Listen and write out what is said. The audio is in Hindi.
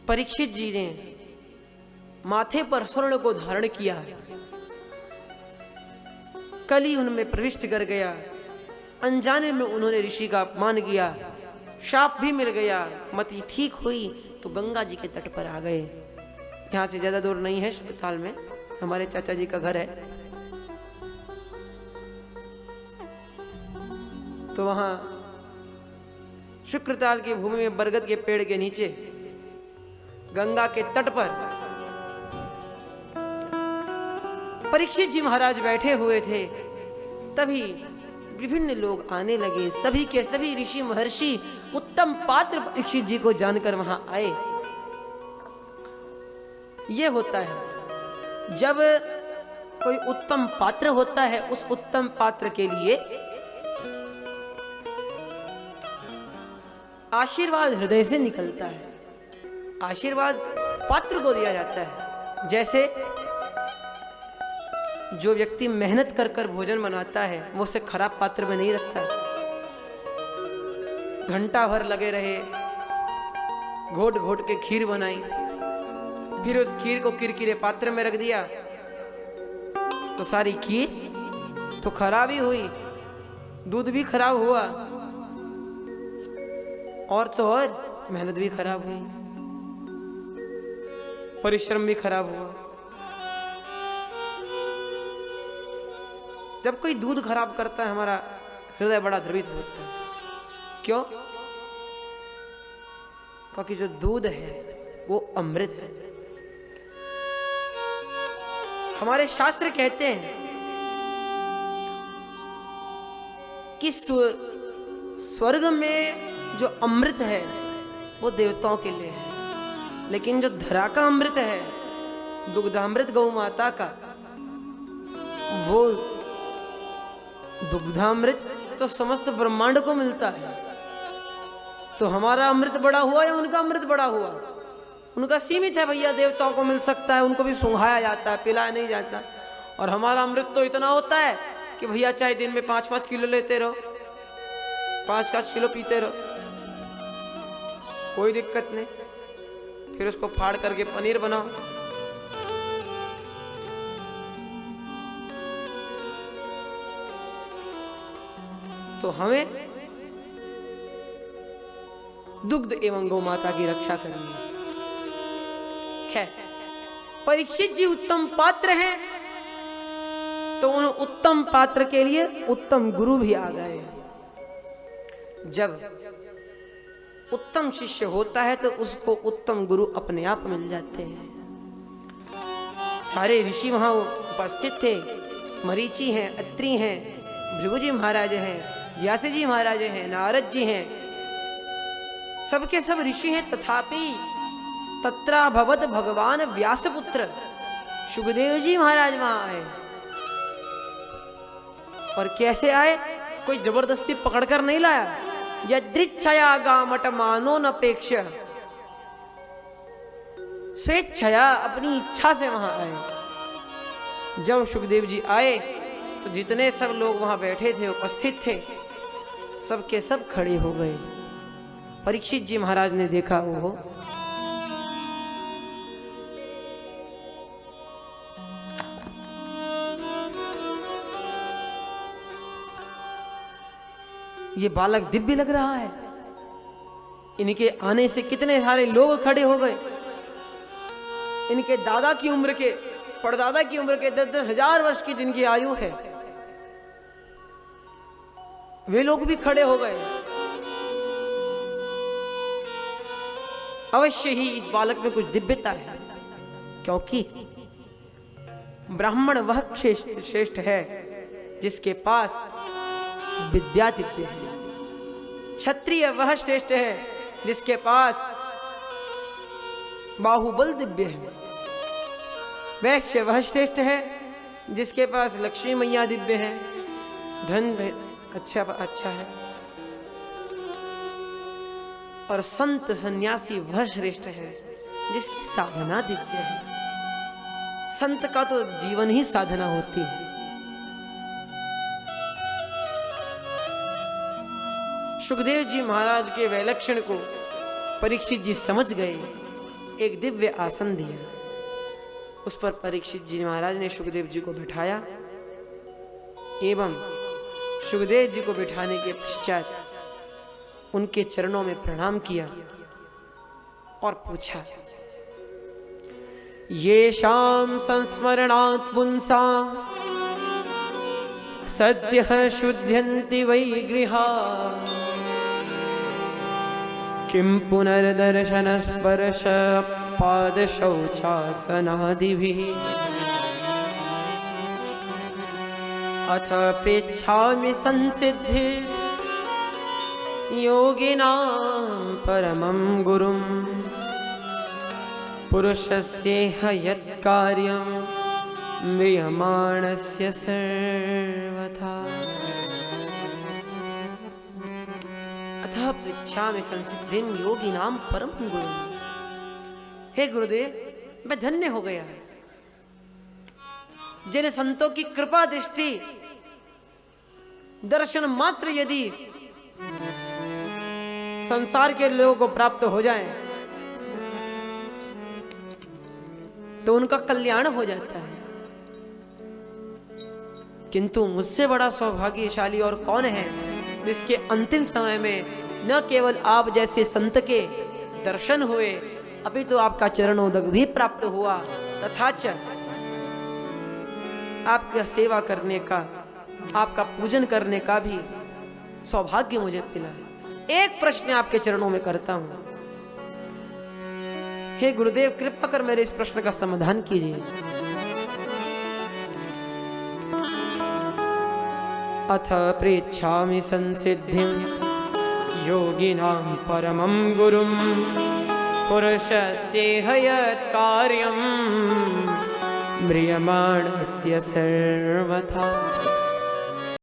परीक्षित जी ने माथे पर स्वर्ण को धारण किया, कली उनमें प्रविष्ट कर गया। अनजाने में उन्होंने ऋषि का अपमान किया, शाप भी मिल गया। मति ठीक हुई तो गंगा जी के तट पर आ गए। यहाँ से ज्यादा दूर नहीं है, अस्पताल में हमारे चाचा जी का घर है। तो वहां शुक्रताल की भूमि में बरगद के पेड़ के नीचे गंगा के तट पर परीक्षित जी महाराज बैठे हुए थे। तभी विभिन्न लोग आने लगे। सभी के सभी ऋषि महर्षि उत्तम पात्र परीक्षित जी को जानकर वहां आए। यह होता है जब कोई उत्तम पात्र होता है, उस उत्तम पात्र के लिए आशीर्वाद हृदय से निकलता है। आशीर्वाद पात्र को दिया जाता है। जैसे जो व्यक्ति मेहनत कर कर भोजन बनाता है वो उसे खराब पात्र में नहीं रखता है। घंटा भर लगे रहे, घोट घोट के खीर बनाई, फिर उस खीर को किरकिरे पात्र में रख दिया तो सारी खीर तो खराब ही हुई, दूध भी खराब हुआ और तो और मेहनत भी खराब हुई, परिश्रम भी खराब हुआ। जब कोई दूध खराब करता है हमारा हृदय बड़ा द्रवित होता है। क्यों? क्योंकि जो दूध है वो अमृत है। हमारे शास्त्र कहते हैं कि स्वर्ग में जो अमृत है वो देवताओं के लिए है, लेकिन जो धरा का अमृत है, दुग्धामृत गौ माता का, वो दुग्धामृत तो समस्त ब्रह्मांड को मिलता है। तो हमारा अमृत बड़ा हुआ या उनका अमृत बड़ा हुआ? उनका सीमित है भैया, देवताओं को मिल सकता है, उनको भी सुंघाया जाता है, पिलाया नहीं जाता। और हमारा अमृत तो इतना होता है कि भैया चाहे दिन में 5-5 किलो लेते रहो, 5-5 किलो पीते रहो, कोई दिक्कत नहीं। फिर उसको फाड़ करके पनीर बनाओ। तो हमें दुग्ध एवं गौ माता की रक्षा करनी है। खैर, परीक्षित जी उत्तम पात्र हैं, तो उन उत्तम पात्र के लिए उत्तम गुरु भी आ गए। जब उत्तम शिष्य होता है तो उसको उत्तम गुरु अपने आप मिल जाते हैं। सारे ऋषि वहां उपस्थित थे। मरीचि हैं, अत्रि हैं, भृगु जी महाराज हैं, व्यास जी महाराज हैं, नारद जी हैं, सबके सब ऋषि हैं। तथापि तत्रा भवत भगवान व्यासपुत्र सुखदेव जी महाराज वहां आए। और कैसे आए? कोई जबरदस्ती पकड़कर नहीं लाया। यदृच्छया गामट मानो नपेक्ष, स्वेच्छया अपनी इच्छा से वहां आए। जब सुखदेव जी आए तो जितने सब लोग वहां बैठे थे, उपस्थित थे, सबके सब खड़े हो गए। परीक्षित जी महाराज ने देखा वो ये बालक दिव्य लग रहा है, इनके आने से कितने सारे लोग खड़े हो गए। इनके दादा की उम्र के, परदादा की उम्र के 10-10 हजार वर्ष की जिनकी आयु है, वे लोग भी खड़े हो गए। अवश्य ही इस बालक में कुछ दिव्यता है, क्योंकि ब्राह्मण वह श्रेष्ठ है जिसके पास विद्या दिव्य है, क्षत्रिय वह श्रेष्ठ है जिसके पास बाहुबल दिव्य है, वैश्य वह श्रेष्ठ है जिसके पास लक्ष्मी मैया दिव्य है, धन अच्छा है, और संत सन्यासी वह श्रेष्ठ है जिसकी साधना दिव्य है। संत का तो जीवन ही साधना होती है। सुखदेव जी महाराज के वैलक्षण को परीक्षित जी समझ गए एक दिव्य आसन दिया। उस पर परीक्षित जी महाराज ने सुखदेव जी को बिठाया एवं सुखदेव जी को बिठाने के पश्चात उनके चरणों में प्रणाम किया और पूछा, येषां संस्मरणात् पुंसां सद्यः शुध्यन्ति वै गृहा किं पुनर्दर्शन स्पर्श पादशौचासनादिभिः अथ पृच्छामि संसिद्धि योगिनां परमं गुरुं पुरुषस्येह यत्कार्यं म्रियमाणस्य सर्वथा। अतः पृच्छामि संसिद्धिं योगिनां परमं गुरुं। हे गुरुदेव, मैं धन्य हो गया है जिन संतों की कृपा दृष्टि दर्शन मात्र यदि संसार के लोगों को प्राप्त हो जाए तो उनका कल्याण हो जाता है। किंतु मुझसे बड़ा सौभाग्यशाली और कौन है जिसके अंतिम समय में न केवल आप जैसे संत के दर्शन हुए अभी तो आपका चरणोदक भी प्राप्त हुआ, तथा आपका सेवा करने का, आपका पूजन करने का भी सौभाग्य मुझे मिला है। एक प्रश्न आपके चरणों में करता हूं, हे गुरुदेव, कृपा कर मेरे इस प्रश्न का समाधान कीजिए। अथ पृच्छामि संसिद्धिं योगिनां परमं गुरुं पुरुषस्येह यत्कार्यं म्रियमाणस्य सर्वथा।